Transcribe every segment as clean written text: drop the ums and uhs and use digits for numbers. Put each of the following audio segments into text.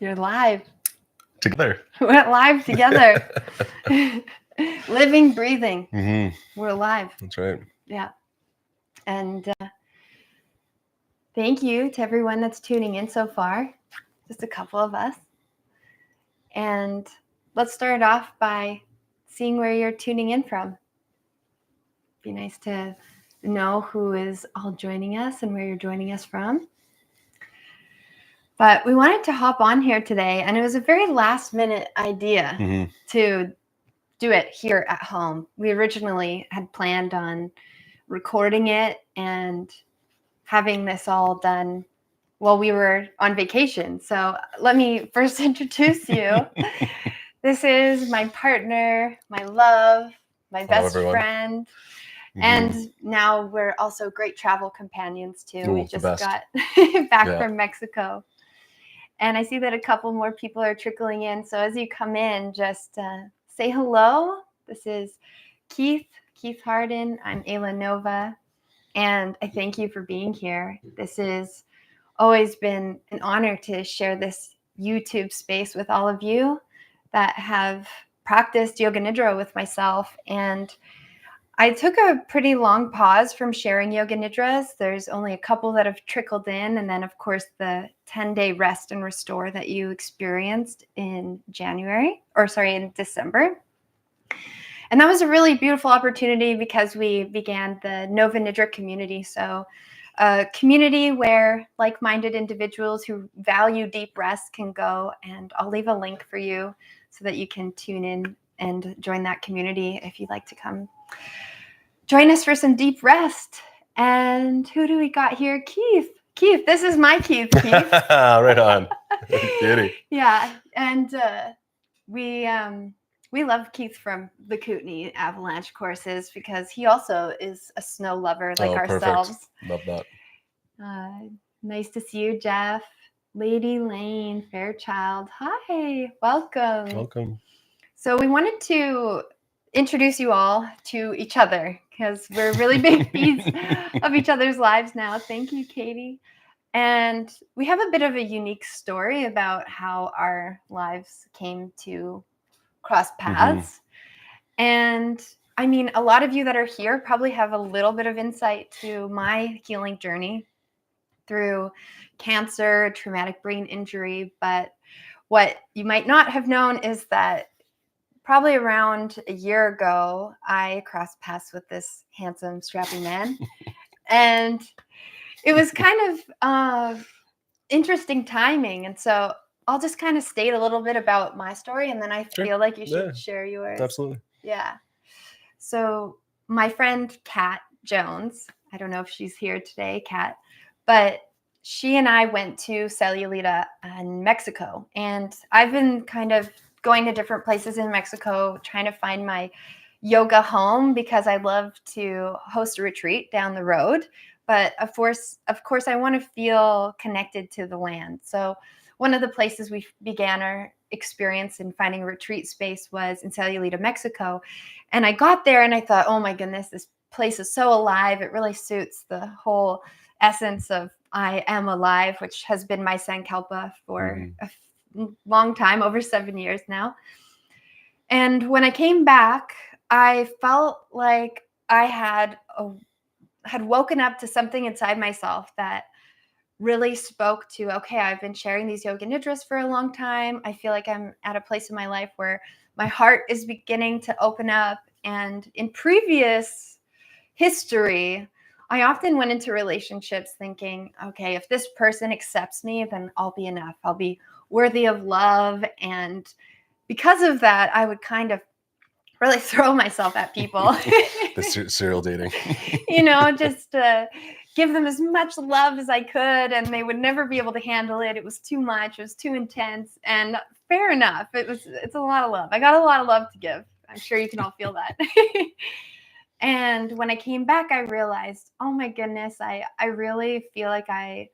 You're live. Together. We're live together. Living, breathing. Mm-hmm. We're alive. That's right. Yeah. And thank you to everyone that's tuning in so far. Just a couple of us. And let's start off by seeing where you're tuning in from. Be nice to know who is all joining us and where you're joining us from. But we wanted to hop on here today, and it was a very last minute idea to do it here at home. We originally had planned on recording it and having this all done while we were on vacation. So let me first introduce you. This is my partner, my love, my best friend. And now we're also great travel companions too. Ooh, we just got back from Mexico. And I see that a couple more people are trickling in. So as you come in, just say hello. This is Keith Hardin. I'm Ayla Nova. And I thank you for being here. This has always been an honor to share this YouTube space with all of you that have practiced Yoga Nidra with myself. And I took a pretty long pause from sharing Yoga Nidras. There's only a couple that have trickled in. And then, of course, the 10-day rest and restore that you experienced in December. And that was a really beautiful opportunity because we began the Nova Nidra community. So a community where like-minded individuals who value deep rest can go. And I'll leave a link for you so that you can tune in and join that community if you'd like to come join us for some deep rest. And who do we got here? Keith, this is my Keith. Right on. Beauty. Yeah, and we love Keith from the Kootenai Avalanche courses because he also is a snow lover like ourselves. Perfect. Love that. Nice to see you, Jeff. Lady Lane, Fairchild. Hi, welcome. So we wanted to introduce you all to each other because we're really big piece of each other's lives now. Thank you, Katie. And we have a bit of a unique story about how our lives came to cross paths. And I mean, a lot of you that are here probably have a little bit of insight to my healing journey through cancer, traumatic brain injury. But what you might not have known is that probably around a year ago, I crossed paths with this handsome, strappy man. And it was kind of interesting timing. And so I'll just kind of state a little bit about my story, and then I feel like you should share yours. Absolutely. Yeah. So my friend, Kat Jones, I don't know if she's here today, Kat, but she and I went to Sayulita in Mexico. And I've been kind of going to different places in Mexico, trying to find my yoga home because I love to host a retreat down the road. But of course, I want to feel connected to the land. So one of the places we began our experience in finding a retreat space was in Sayulita, Mexico. And I got there and I thought, oh my goodness, this place is so alive. It really suits the whole essence of I am alive, which has been my Sankalpa for a long time, over 7 years now. And when I came back, I felt like I had woken up to something inside myself that really spoke to, okay, I've been sharing these Yoga Nidras for a long time. I feel like I'm at a place in my life where my heart is beginning to open up. And in previous history, I often went into relationships thinking, okay, if this person accepts me, then I'll be enough. I'll be worthy of love. And because of that, I would kind of really throw myself at people. The serial dating. Just give them as much love as I could, and they would never be able to handle it. It was too much. It was too intense. And fair enough. It's a lot of love. I got a lot of love to give. I'm sure you can all feel that. And when I came back, I realized, oh my goodness, I really feel like I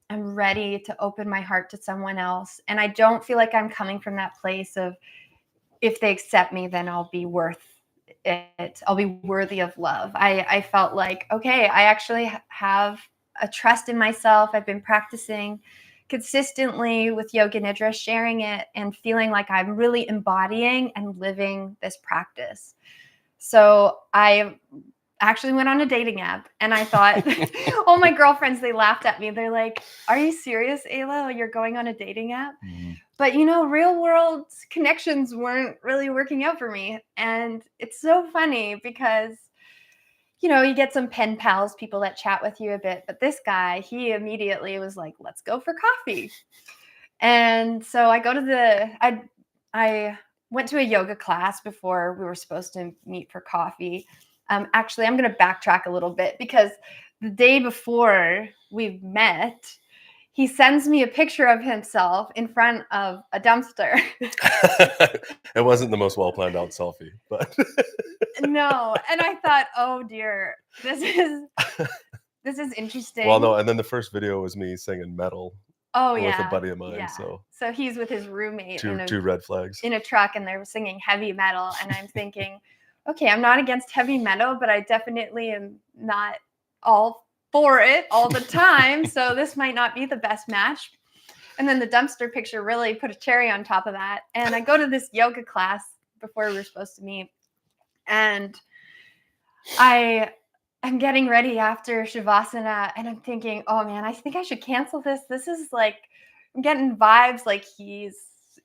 am ready to open my heart to someone else. And I don't feel like I'm coming from that place of, if they accept me, then I'll be worth it. I'll be worthy of love. I felt like, okay, I actually have a trust in myself. I've been practicing consistently with Yoga Nidra, sharing it and feeling like I'm really embodying and living this practice. So I actually went on a dating app and I thought, all my girlfriends, they laughed at me. They're like, are you serious, Ayla? You're going on a dating app? But real world connections weren't really working out for me. And it's so funny because, you get some pen pals, people that chat with you a bit. But this guy, he immediately was like, let's go for coffee. And so I went to a yoga class before we were supposed to meet for coffee. Actually, I'm going to backtrack a little bit because the day before we met, he sends me a picture of himself in front of a dumpster. It wasn't the most well planned out selfie, but No. And I thought, oh dear, this is interesting. Well, no, and then the first video was me singing metal. Oh, with yeah. a buddy of mine. Yeah. So he's with his roommate two red flags in a truck, and they're singing heavy metal. And I'm thinking, okay, I'm not against heavy metal, but I definitely am not all for it all the time. So this might not be the best match. And then the dumpster picture really put a cherry on top of that. And I go to this yoga class before we were supposed to meet. And I'm getting ready after Shavasana, and I'm thinking, oh man, I think I should cancel this. This is like, I'm getting vibes like he's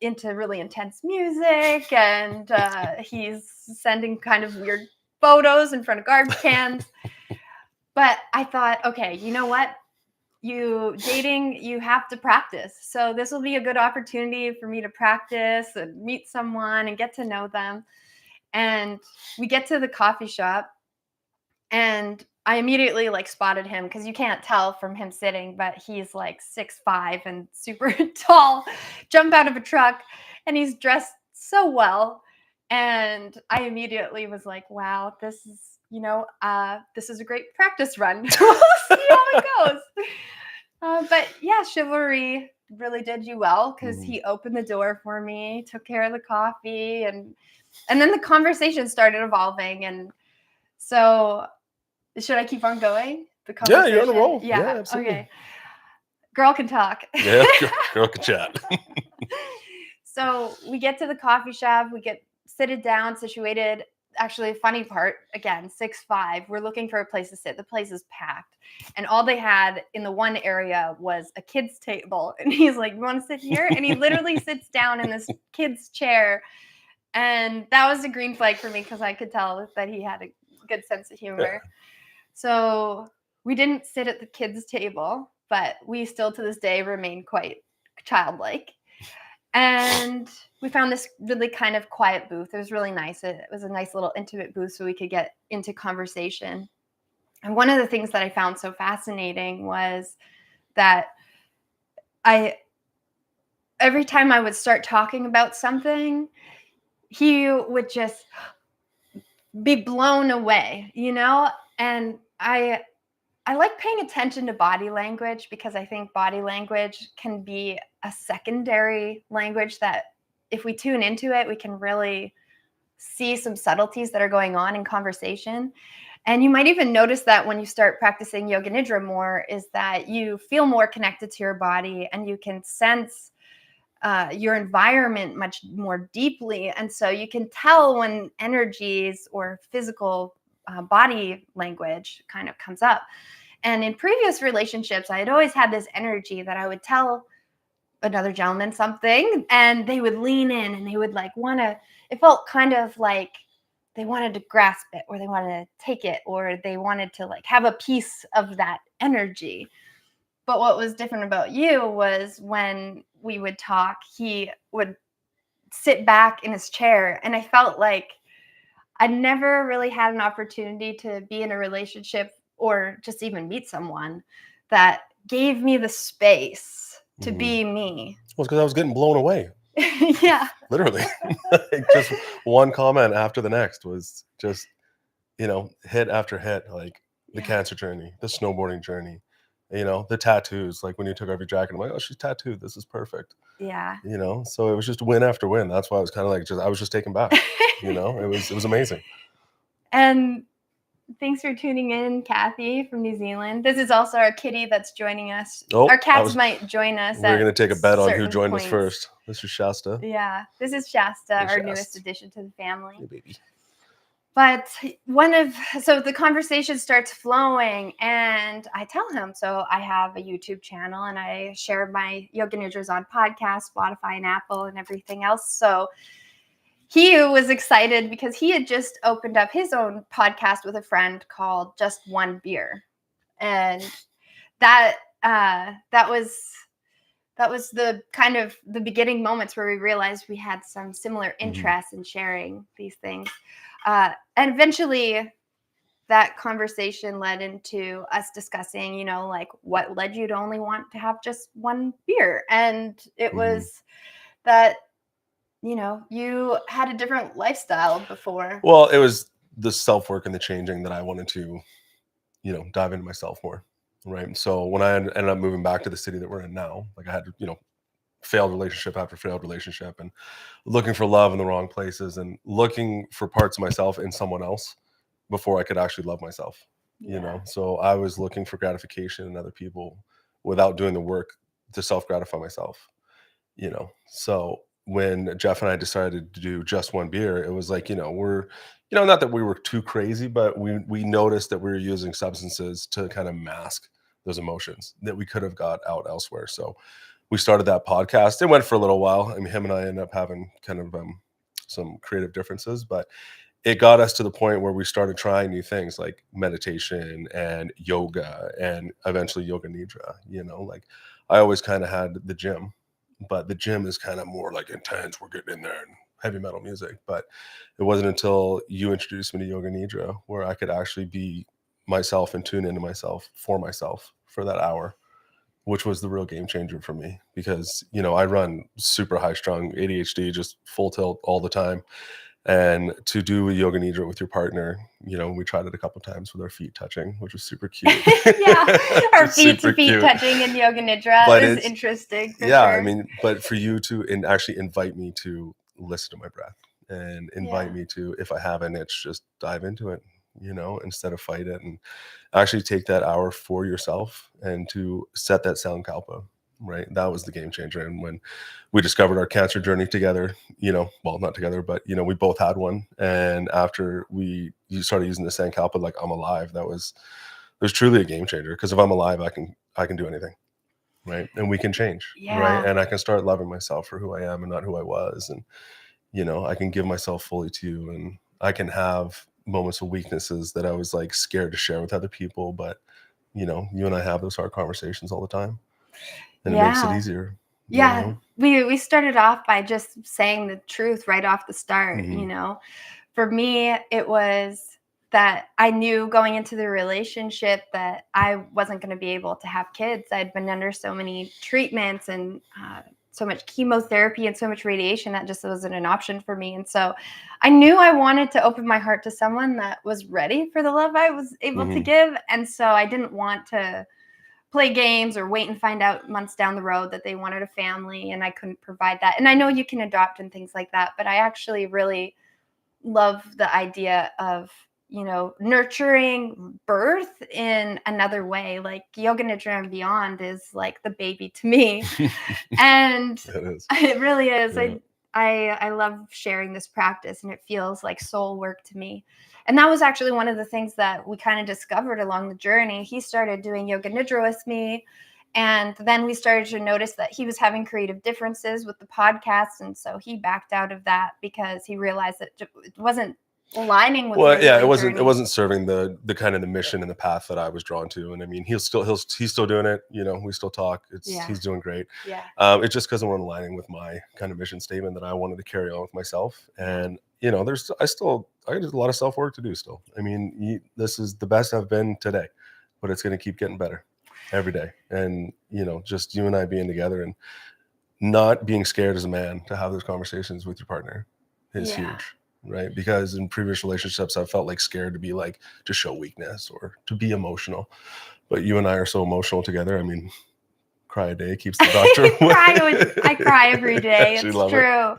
into really intense music, and he's sending kind of weird photos in front of garbage cans. But I thought, okay, you know what? You have to practice. So this will be a good opportunity for me to practice and meet someone and get to know them. And we get to the coffee shop, and I immediately spotted him because you can't tell from him sitting, but he's like 6'5" and super tall, jump out of a truck, and he's dressed so well. And I immediately was like, wow, this is, this is a great practice run. We'll see how it goes. But yeah, chivalry really did you well because he opened the door for me, took care of the coffee, and then the conversation started evolving. And so, should I keep on going? The Yeah, you're on a roll. Yeah, absolutely. Okay. Girl can talk. Yeah, girl can chat. So we get to the coffee shop. We get seated down, situated. Actually, funny part, again, 6'5". We're looking for a place to sit. The place is packed. And all they had in the one area was a kid's table. And he's like, you want to sit here? And he literally sits down in this kid's chair. And that was a green flag for me because I could tell that he had a good sense of humor. Yeah. So we didn't sit at the kids' table, but we still to this day remain quite childlike. And we found this really kind of quiet booth. It was really nice. It was a nice little intimate booth so we could get into conversation. And one of the things that I found so fascinating was that every time I would start talking about something, he would just be blown away, And I like paying attention to body language because I think body language can be a secondary language that if we tune into it, we can really see some subtleties that are going on in conversation. And you might even notice that when you start practicing Yoga Nidra more, is that you feel more connected to your body and you can sense your environment much more deeply. And so you can tell when energies or physical body language kind of comes up. And in previous relationships, I had always had this energy that I would tell another gentleman something and they would lean in and they would it felt kind of like they wanted to grasp it or they wanted to take it or they wanted to have a piece of that energy. But what was different about you was when we would talk, he would sit back in his chair and I felt like I never really had an opportunity to be in a relationship or just even meet someone that gave me the space to be me. Well, it's because I was getting blown away. Yeah. Literally. Just one comment after the next was just, hit after hit, the cancer journey, the snowboarding journey, the tattoos. Like when you took off your jacket, I'm like, oh, she's tattooed. This is perfect. Yeah. So it was just win after win. That's why I was kind of I was just taken back. It was amazing. And Thanks for tuning in, Kathy from New Zealand. This is also our kitty that's joining us. Oh, our cats might join us. We're going to take a bet on who joined points. us first. This is Shasta. Yeah, this is Shasta, Hey, our Shasta. newest addition to the family. Hey, baby. But so the conversation starts flowing, and I tell him, so I have a YouTube channel, and I share my Yoga Nidras on podcast, Spotify, and Apple, and everything else. So he was excited because he had just opened up his own podcast with a friend called Just One Beer, and that was the kind of the beginning moments where we realized we had some similar interests in sharing these things. And eventually that conversation led into us discussing, you know, like what led you to only want to have just one beer. And it was that, you know, you had a different lifestyle before. Well, it was the self-work and the changing that I wanted to, you know, dive into myself more. Right. So when I ended up moving back to the city that we're in now, like I had, you know, failed relationship after failed relationship and looking for love in the wrong places and looking for parts of myself in someone else before I could actually love myself, you know? So I was looking for gratification in other people without doing the work to self-gratify myself, you know? So when Jeff and I decided to do Just One Beer, it was like, you know, we're, you know, not that we were too crazy, but we noticed that we were using substances to kind of mask those emotions that we could have got out elsewhere. So we started that podcast. It went for a little while. I mean, him and I ended up having kind of some creative differences, but it got us to the point where we started trying new things like meditation and yoga and eventually Yoga Nidra. You know, like I always kind of had the gym, but the gym is kind of more like intense. We're getting in there and heavy metal music. But it wasn't until you introduced me to Yoga Nidra where I could actually be myself and tune into myself for that hour, which was the real game changer for me because, you know, I run super high strung ADHD, just full tilt all the time. And to do a Yoga Nidra with your partner, you know, we tried it a couple of times with our feet touching, which was super cute. Yeah, our feet touching in Yoga Nidra is interesting. Yeah, sure. I mean, but for you to actually invite me to listen to my breath and invite me to, if I have an itch, just dive into it, you know, instead of fight it, and actually take that hour for yourself and to set that sound kalpa, right? That was the game changer. And when we discovered our cancer journey together, you know, well, not together, but, you know, we both had one. And after you started using the sound kalpa, like I'm alive, it was truly a game changer. Because if I'm alive, I can do anything, right? And we can change, right? And I can start loving myself for who I am and not who I was. And, you know, I can give myself fully to you, and I can have moments of weaknesses that I was like scared to share with other people. But, you know, you and I have those hard conversations all the time, and it makes it easier. Yeah. You know? We started off by just saying the truth right off the start. You know, for me, it was that I knew going into the relationship that I wasn't going to be able to have kids. I'd been under so many treatments and so much chemotherapy and so much radiation that just wasn't an option for me. And so I knew I wanted to open my heart to someone that was ready for the love I was able to give. And so I didn't want to play games or wait and find out months down the road that they wanted a family and I couldn't provide that. And I know you can adopt and things like that, but I actually really love the idea of, you know, nurturing birth in another way. Like Yoga Nidra and beyond is like the baby to me. And it really is. Yeah. I love sharing this practice, and it feels like soul work to me. And that was actually one of the things that we kind of discovered along the journey. He started doing Yoga Nidra with me, and then we started to notice that he was having creative differences with the podcast. And so he backed out of that because he realized that it wasn't aligning with it wasn't serving the kind of the mission and the path that I was drawn to. And I mean, he's still doing it, you know, we still talk. He's doing great. It's just because we're aligning with my kind of mission statement that I wanted to carry on with myself. And you know, I got a lot of self-work to do still. I mean, this is the best I've been today, but it's going to keep getting better every day. And you know, just you and I being together and not being scared as a man to have those conversations with your partner is huge. Right? Because in previous relationships, I felt like scared to be like, to show weakness or to be emotional. But you and I are so emotional together. I mean, cry a day keeps the doctor away. I cry every day. It's true.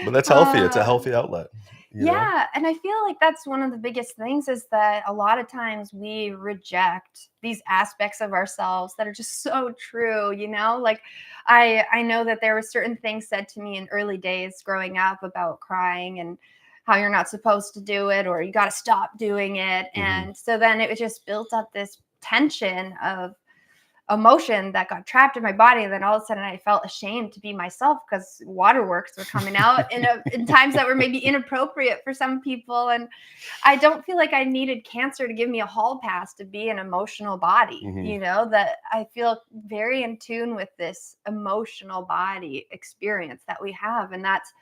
But that's healthy. It's a healthy outlet. you know? Yeah, and I feel like that's one of the biggest things is that a lot of times we reject these aspects of ourselves that are just so true, you know? Like I know that there were certain things said to me in early days growing up about crying and how you're not supposed to do it or you got to stop doing it. Mhm. And so then it just built up this tension of emotion that got trapped in my body. And then all of a sudden I felt ashamed to be myself because waterworks were coming out in times that were maybe inappropriate for some people. And I don't feel like I needed cancer to give me a hall pass to be an emotional body, Mhm. you know, that I feel very in tune with this emotional body experience that we have. And that's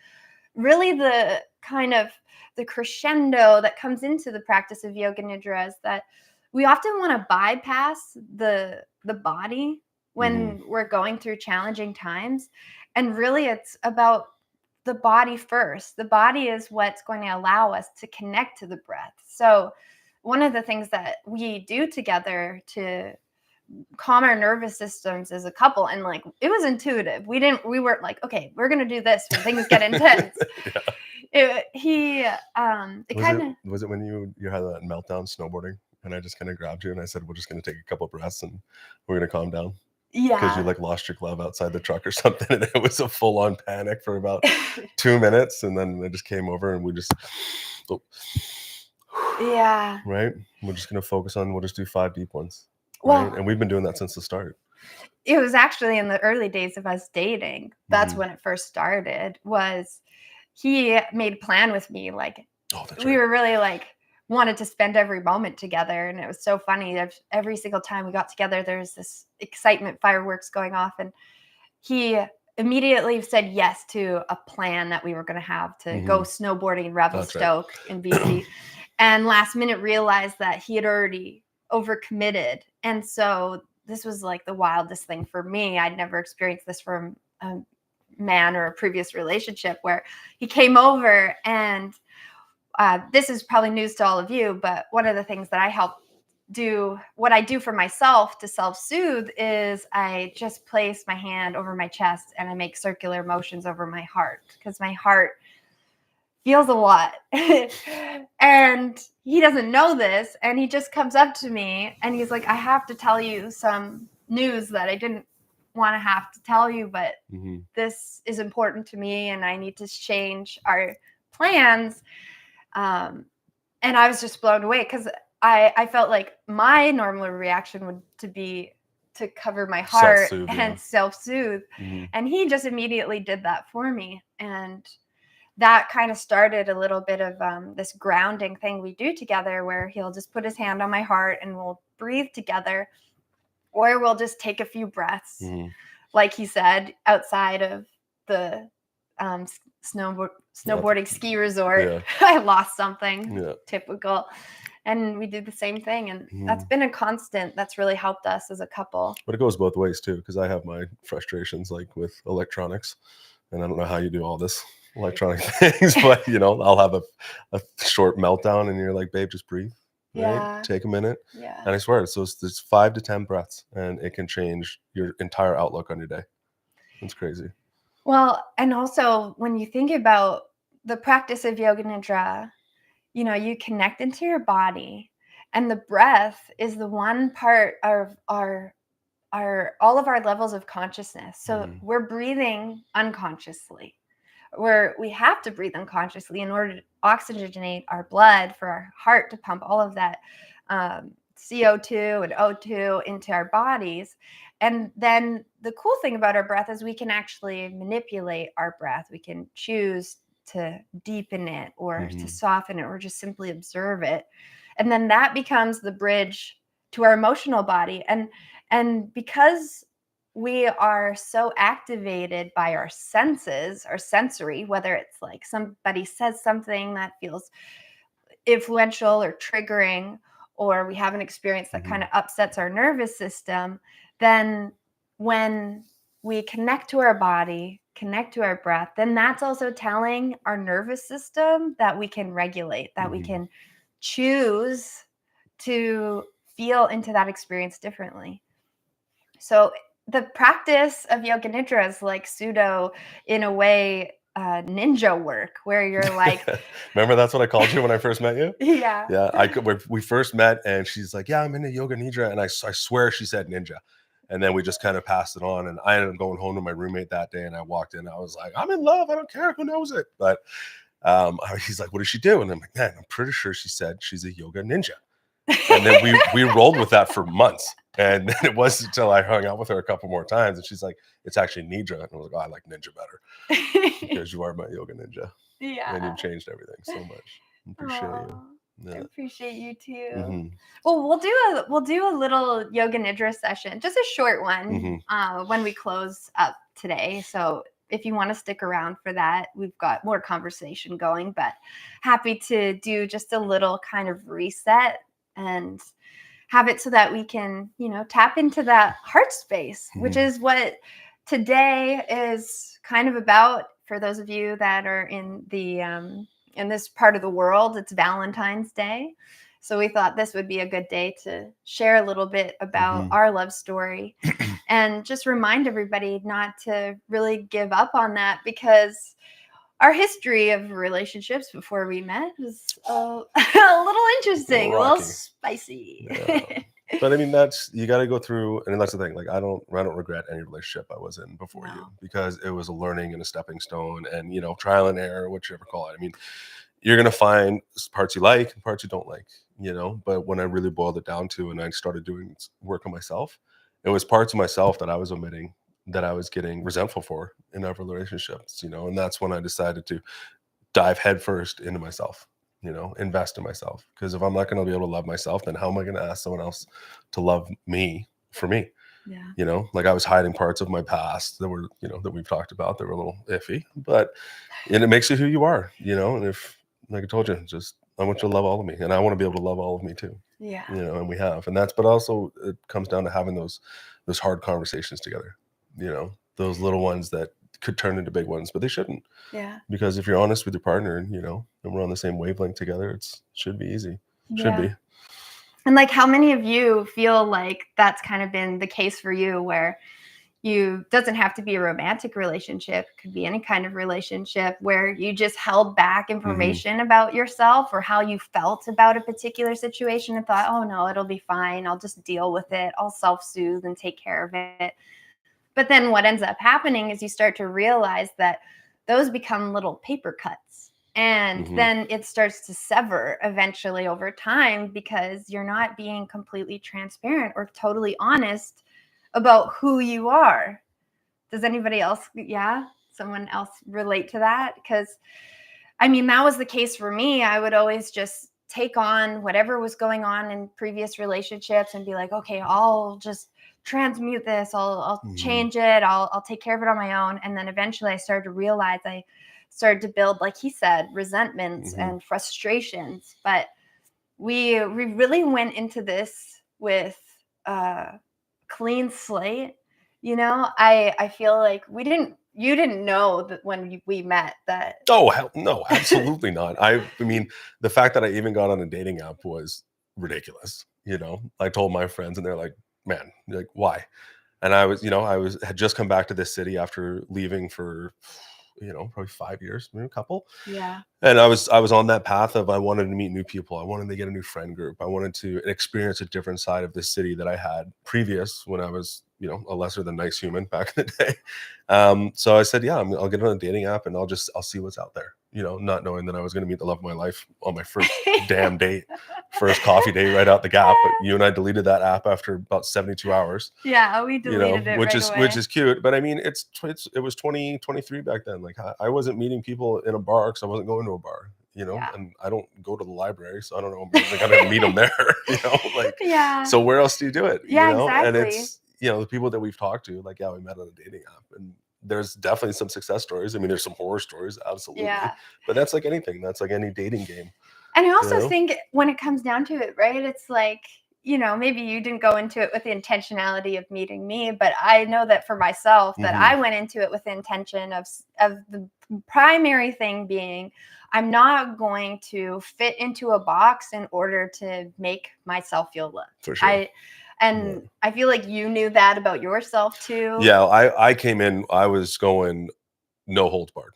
really the kind of the crescendo that comes into the practice of yoga nidra is that we often want to bypass the body Mhm. when we're going through challenging times, and really it's about the body first. The body is what's going to allow us to connect to the breath. So one of the things that we do together to calm our nervous systems as a couple, and like it was intuitive, we weren't like, okay, we're gonna do this when things get intense. Yeah. It kind of, Was it when you had that meltdown snowboarding and I just kinda grabbed you and I said, "We're just gonna take a couple breaths and we're gonna calm down," because you, yeah. like, lost your glove outside the truck or something, and it was a full-on panic for about 2 minutes, and then I just came over and we just oh, Yeah. right? We'll just do 5 deep ones, right? Well, And we've been doing that since the start. it was actually in the early days of us dating. That's Mhm. when it first started. Was he made a plan with me, like Oh, that's we right. were really like wanted to spend every moment together, and it was so funny. Every single time we got together, there's this excitement, fireworks going off, and he immediately said yes to a plan that we were going to have to go Mhm. snowboarding in That's right. Revelstoke in BC. And last minute realized that he had already overcommitted. And so this was like the wildest thing for me. I'd never experienced this from a man or a previous relationship where he came over and this is probably news to all of you, but one of the things that what I do for myself to self-soothe is I just place my hand over my chest and I make circular motions over my heart because my heart feels a lot. And he doesn't know this. And he just comes up to me and he's like, I have to tell you some news that I didn't want to have to tell you, but Mhm. this is important to me and I need to change our plans. Um, and I was just blown away because I felt like my normal reaction would to be to cover my heart Self-soothe, yeah. and self-soothe. Mhm. And he just immediately did that for me. And that kind of started a little bit of this grounding thing we do together where he'll just put his hand on my heart and we'll breathe together, or we'll just take a few breaths, Mhm. like he said, outside of the That's snowboarding ski resort. yeah. I lost something, Yeah. typical. And we do the same thing. And that's Mhm. been a constant that's really helped us as a couple. But it goes both ways too, because I have my frustrations, like, with electronics, and I don't know how you do all this electronic things, but, I'll have a short meltdown, and you're like, "Babe, just breathe, right? Yeah. Take a minute." Yeah. And I swear, there's 5 to 10 breaths, and it can change your entire outlook on your day. It's crazy. Well, and also when you think about the practice of yoga nidra, you connect into your body, and the breath is the one part of our all of our levels of consciousness. So Mhm. we're breathing unconsciously. We have to breathe unconsciously in order to oxygenate our blood for our heart to pump all of that CO2 and O2 into our bodies. And then the cool thing about our breath is we can actually manipulate our breath. We can choose to deepen it or to Mhm. soften it or just simply observe it. And then that becomes the bridge to our emotional body. And because we are so activated by our senses, our sensory, whether it's like somebody says something that feels influential or triggering, or we have an experience that kind Mhm. of upsets our nervous system, then when we connect to our body, connect to our breath, then that's also telling our nervous system that we can regulate, that we Mhm. can choose to feel into that experience differently. So the practice of yoga nidra is like pseudo in a way ninja work where you're like, remember that's what I called you when I first met you? yeah. Yeah, we first met and she's like, yeah, I'm into Yoga Nidra. And I swear she said ninja. And then we just kind of passed it on. And I ended up going home to my roommate that day. And I walked in, I was like, I'm in love. I don't care who knows it. But he's like, what does she do? And I'm like, man, I'm pretty sure she said she's a yoga ninja. And then we rolled with that for months. And then it wasn't until I hung out with her a couple more times. And she's like, it's actually Nidra. And I was like, oh, I like ninja better because you are my yoga ninja. Yeah. And you've changed everything so much. Appreciate you. Yeah. I appreciate you too. Mm-hmm. Well, we'll do a little Yoga Nidra session, just a short one, when we close up today. So if you want to stick around for that, we've got more conversation going, but happy to do just a little kind of reset and have it so that we can, tap into that heart space, which is what today is kind of about. For those of you that are in this part of the world, it's Valentine's Day. So we thought this would be a good day to share a little bit about our love story and just remind everybody not to really give up on that, because our history of relationships before we met was a little interesting, a little spicy. Yeah. But I mean, you got to go through, and that's the thing. Like, I don't regret any relationship I was in before you, because it was a learning and a stepping stone, and trial and error, what you ever call it. I mean, you're gonna find parts you like and parts you don't like, But when I really boiled it down to, and I started doing work on myself, it was parts of myself that I was omitting, that I was getting resentful for in other relationships, and that's when I decided to dive headfirst into myself. Invest in myself. Because if I'm not going to be able to love myself, then how am I going to ask someone else to love me for me? Yeah. Like I was hiding parts of my past that were, that we've talked about that were a little iffy, and it makes you who you are, and if, like I told you, just, I want you to love all of me, and I want to be able to love all of me too. Yeah. And we have, but also it comes down to having those hard conversations together, those little ones that could turn into big ones, but they shouldn't. Yeah. Because if you're honest with your partner, and we're on the same wavelength together, it should be easy. Should be. And like, how many of you feel like that's kind of been the case for you, where doesn't have to be a romantic relationship, it could be any kind of relationship, where you just held back information about yourself or how you felt about a particular situation and thought, oh no, it'll be fine, I'll just deal with it, I'll self-soothe and take care of it. But then what ends up happening is you start to realize that those become little paper cuts. And then it starts to sever eventually over time, because you're not being completely transparent or totally honest about who you are. Does anybody else, someone else relate to that? Because, I mean, that was the case for me. I would always just take on whatever was going on in previous relationships and be like, okay, I'll just transmute this, I'll change it, I'll take care of it on my own. And then eventually I started to realize I started to build, like he said, resentments and frustrations. But we really went into this with a clean slate. I feel like you didn't know that when we met that. Oh, hell no, absolutely not. I mean, the fact that I even got on a dating app was ridiculous. I told my friends, and they're like, man, like, why? And I had just come back to this city after leaving for, probably 5 years, maybe a couple. Yeah. And I was on that path of, I wanted to meet new people. I wanted to get a new friend group. I wanted to experience a different side of this city that I had previous, when I was, a lesser than nice human back in the day. So I said, yeah, I'll get on a dating app and I'll see what's out there, not knowing that I was going to meet the love of my life on my first damn date, first coffee date right out the gap. But you and I deleted that app after about 72 hours. Yeah, we deleted it which right is cute. But I mean, it was 2023 back then. Like, I wasn't meeting people in a bar because I wasn't going to a bar. And I don't go to the library, so I don't know, I'm gonna meet them there. So where else do you do it? Exactly. And it's, the people that we've talked to, like, we met on a dating app, and there's definitely some success stories. I mean, there's some horror stories, absolutely. But that's like anything. That's like any dating game. And I also think when it comes down to it, right, it's like, maybe you didn't go into it with the intentionality of meeting me, but I know that for myself, that I went into it with the intention of the primary thing being, I'm not going to fit into a box in order to make myself feel loved. For sure. I feel like you knew that about yourself too. Yeah, I came in, I was going no holds barred.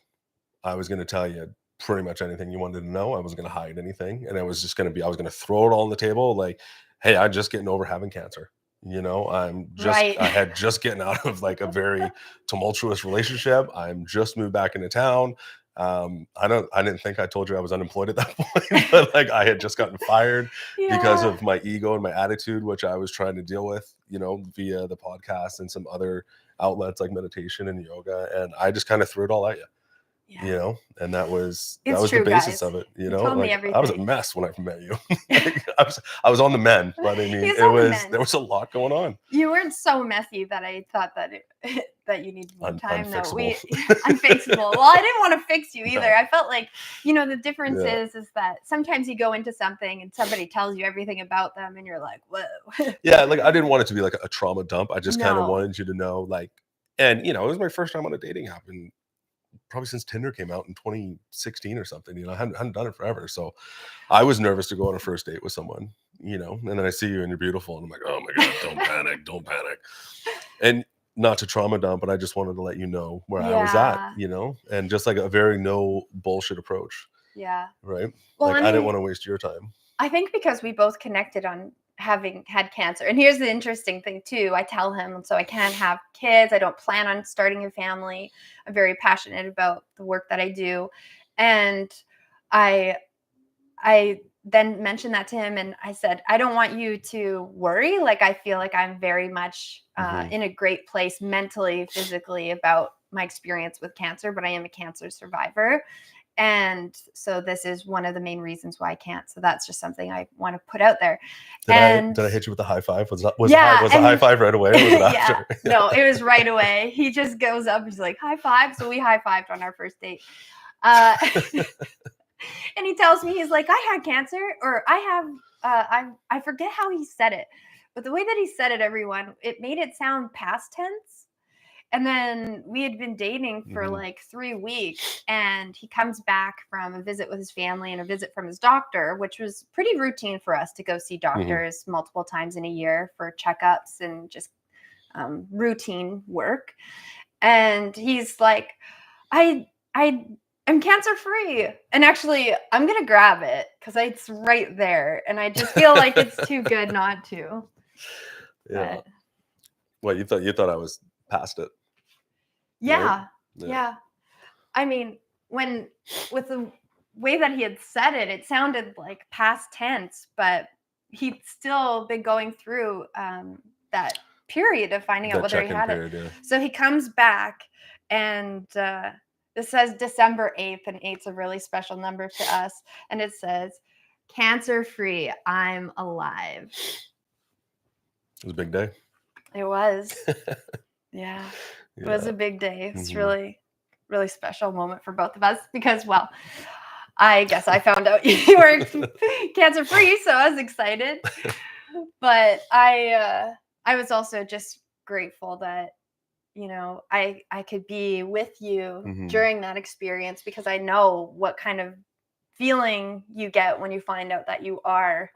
I was going to tell you pretty much anything you wanted to know. I wasn't going to hide anything. And I was going to throw it all on the table. Like, hey, I'm just getting over having cancer. Right. I had just getting out of like a very tumultuous relationship. I'm just moved back into town. I didn't think I told you I was unemployed at that point, but like I had just gotten fired because Yeah. of my ego and my attitude, which I was trying to deal with, via the podcast and some other outlets like meditation and yoga. And I just kind of threw it all at you. Yeah. And that was It's the true, basis guys. of it. You told me Like I was a everything. mess when I met you. Like, I was on the mend, but I mean, He's on the mend. there was a lot going on. You weren't so messy that I thought that that you needed more time. No, Unfixable. Unfixable. Well, I didn't want to fix you either. No. I felt like, the difference Yeah. is that sometimes you go into something and somebody tells you everything about them and you're like, whoa. Yeah, like I didn't want it to be like a trauma dump. I just kind of No. wanted you to know, like, and it was my first time on a dating app, and probably since Tinder came out in 2016 or something. I hadn't done it forever, so I was nervous to go on a first date with someone. And then I see you and you're beautiful, and I'm like, oh my god, don't panic. And not to trauma dump, but I just wanted to let you know where I was at, and just like a very no bullshit approach. Yeah. Right. Well, like I didn't want to waste your time. I think because we both connected on having had cancer. And here's the interesting thing too. I tell him, so I can't have kids. I don't plan on starting a family. I'm very passionate about the work that I do. And I then mentioned that to him, and I said, I don't want you to worry. Like, I feel like I'm very much in a great place mentally, physically about my experience with cancer, but I am a cancer survivor. And so this is one of the main reasons why I can't. So that's just something I want to put out there. Did I hit you with the high five? Was the high five right away? Or was it after? Yeah, no, it was right away. He just goes up, he's like, high five. So we high fived on our first date. And he tells me, he's like, I had cancer, or I have, I forget how he said it, but the way that he said it, everyone, it made it sound past tense. And then we had been dating for like 3 weeks, and he comes back from a visit with his family and a visit from his doctor, which was pretty routine for us to go see doctors multiple times in a year for checkups and just routine work. And he's like, I'm cancer free. And actually, I'm going to grab it because it's right there. And I just feel like it's too good not to. Yeah. But, what, you thought I was past it? Yeah. Right? Yeah. I mean, with the way that he had said it, it sounded like past tense, but he'd still been going through that period of finding out whether he had it. Yeah. So he comes back, and this says December 8th, and 8's a really special number to us. And it says, cancer free, I'm alive. It was a big day. It was. Yeah. It was a big day. It's really, really special moment for both of us because, well, I guess I found out you were cancer free, so I was excited. But I was also just grateful that, I could be with you during that experience, because I know what kind of feeling you get when you find out that you are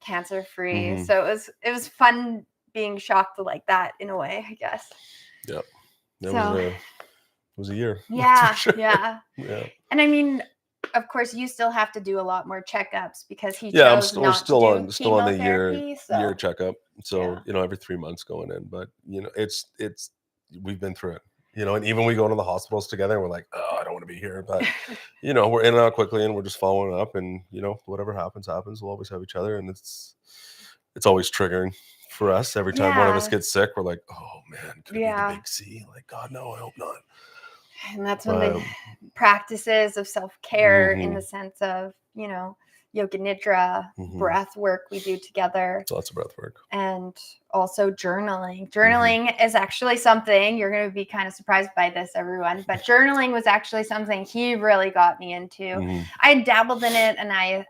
cancer free. So it was fun being shocked like that in a way, I guess. Yep. It was a year. Yeah. Sure. Yeah. And I mean, of course, you still have to do a lot more checkups because he chose we're not still to do still on the year so. checkup. So every 3 months going in, but it's we've been through it. And even we go to the hospitals together, and we're like, oh, I don't want to be here, but we're in and out quickly, and we're just following up, and whatever happens. We'll always have each other, and it's always triggering for us. Every time one of us gets sick, we're like, oh man, could it be the big C? Like, God, no, I hope not. And that's when the practices of self-care in the sense of, Yoga Nidra, breath work we do together. Lots of breath work. And also journaling. Journaling is actually something, you're going to be kind of surprised by this, everyone, but journaling was actually something he really got me into. I had dabbled in it, and I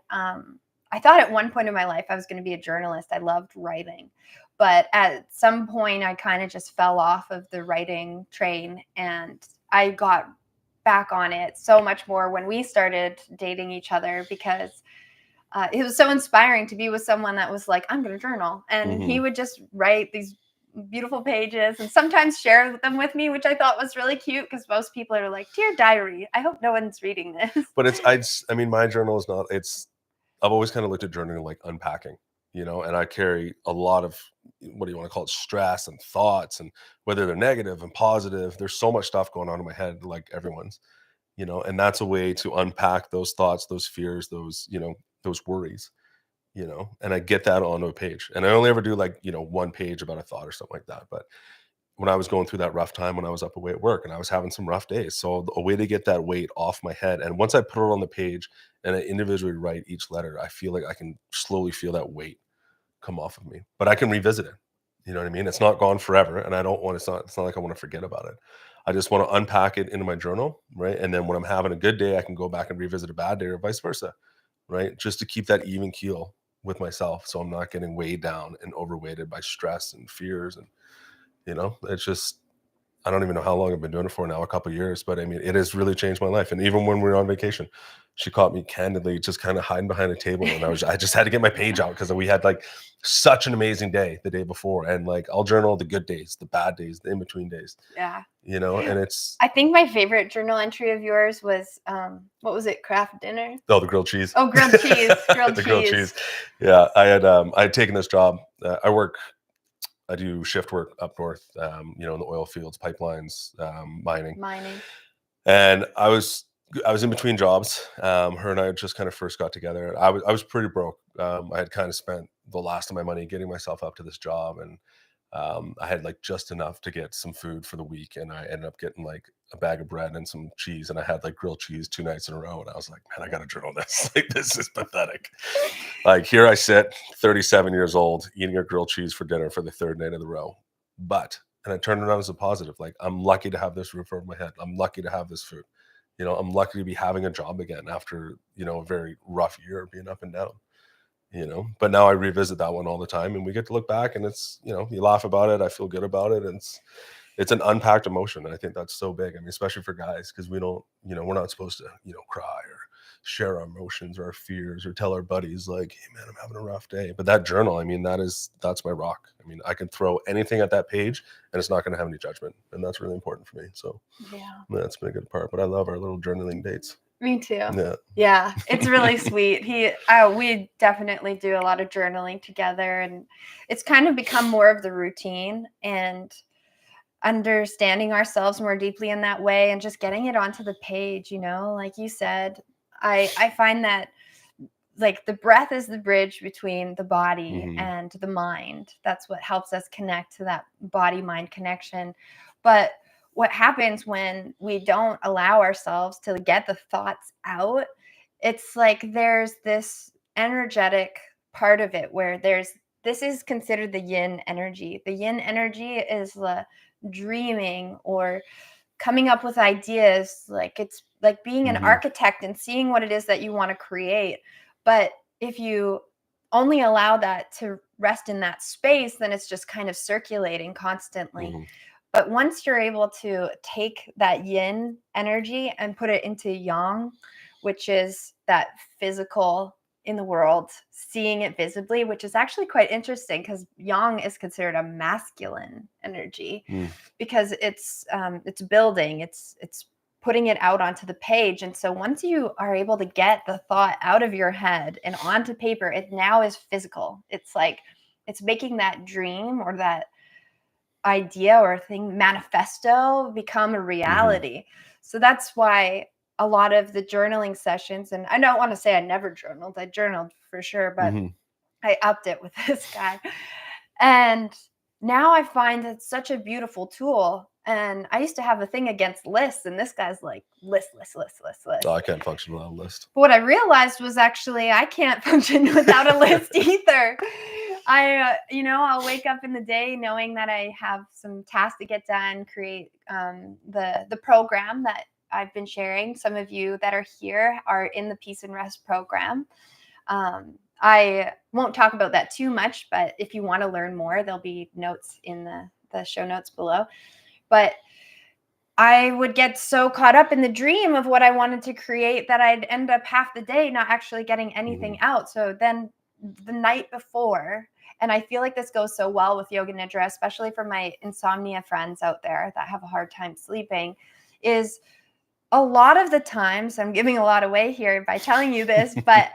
thought at one point in my life I was going to be a journalist. I loved writing. But at some point, I kind of just fell off of the writing train, and I got back on it so much more when we started dating each other, because it was so inspiring to be with someone that was like, I'm going to journal. And he would just write these beautiful pages, and sometimes share them with me, which I thought was really cute because most people are like, "Dear diary, I hope no one's reading this." But I mean, my journal is not, I've always kind of looked at journaling like unpacking, and I carry a lot of, what do you want to call it, stress and thoughts, and whether they're negative and positive, there's so much stuff going on in my head, like everyone's, and that's a way to unpack those thoughts, those fears, those worries, and I get that onto a page. And I only ever do like, one page about a thought or something like that. But when I was going through that rough time, when I was up away at work and I was having some rough days. So a way to get that weight off my head. And once I put it on the page and I individually write each letter, I feel like I can slowly feel that weight come off of me. But I can revisit it. You know what I mean? It's not gone forever. And I don't want, it's not like I want to forget about it. I just want to unpack it into my journal, right? And then when I'm having a good day, I can go back and revisit a bad day, or vice versa, right? Just to keep that even keel with myself, so I'm not getting weighed down and overweighted by stress and fears. And it's just, I don't even know how long I've been doing it for now, a couple of years, but I mean, it has really changed my life. And even when we were on vacation, she caught me candidly just kind of hiding behind a table, and I just had to get my page out because we had like such an amazing day the day before. And like, I'll journal the good days, the bad days, the in-between days. Yeah. And it's, I think my favorite journal entry of yours was, what was it? Craft dinner? oh, the grilled cheese. Oh, grilled cheese. Grilled cheese. Yeah. I had taken this job. I do shift work up north, in the oil fields, pipelines, mining. And I was in between jobs. Her and I just kind of first got together. I was pretty broke. I had kind of spent the last of my money getting myself up to this job, and I had like just enough to get some food for the week. And I ended up getting like a bag of bread and some cheese, and I had like grilled cheese 2 nights in a row. And I was like, man, I got to journal this. Like, this is pathetic. Like, here I sit, 37 years old, eating a grilled cheese for dinner for the 3rd night in a row. And I turned it around as a positive. Like, I'm lucky to have this roof over my head. I'm lucky to have this food. I'm lucky to be having a job again after, a very rough year of being up and down. But now I revisit that one all the time, and we get to look back, and it's, you laugh about it. I feel good about it. And it's an unpacked emotion. And I think that's so big. I mean, especially for guys, because we don't, we're not supposed to, cry or share our emotions or our fears or tell our buddies like, hey man, I'm having a rough day. But that journal, I mean, that's my rock. I mean, I can throw anything at that page and it's not going to have any judgment. And that's really important for me. So yeah, that's been a good part. But I love our little journaling dates. Me too. Yeah, it's really sweet. We definitely do a lot of journaling together, and it's kind of become more of the routine, and understanding ourselves more deeply in that way, and just getting it onto the page, like you said. I find that like the breath is the bridge between the body and the mind. That's what helps us connect to that body-mind connection. But what happens when we don't allow ourselves to get the thoughts out, it's like there's this energetic part of it where this is considered the yin energy. The yin energy is the dreaming or coming up with ideas. Like, it's like being an architect and seeing what it is that you want to create. But if you only allow that to rest in that space, then it's just kind of circulating constantly. But once you're able to take that yin energy and put it into yang, which is that physical in the world, seeing it visibly, which is actually quite interesting because yang is considered a masculine energy because it's building, it's putting it out onto the page. And so once you are able to get the thought out of your head and onto paper, it now is physical. It's like it's making that dream or that idea or thing, manifesto, become a reality. So that's why a lot of the journaling sessions, and I don't want to say I never journaled, I journaled for sure, but I upped it with this guy. And now I find it's such a beautiful tool. And I used to have a thing against lists, and this guy's like, list. Oh, I can't function without a list. But what I realized was actually I can't function without a list either. I'll wake up in the day knowing that I have some tasks to get done, create the program that I've been sharing. Some of you that are here are in the Peace and Rest program. I won't talk about that too much, but if you want to learn more, there'll be notes in the show notes below. But I would get so caught up in the dream of what I wanted to create that I'd end up half the day not actually getting anything out. So then the night before, and I feel like this goes so well with Yoga Nidra, especially for my insomnia friends out there that have a hard time sleeping, is a lot of the times, I'm giving a lot away here by telling you this, but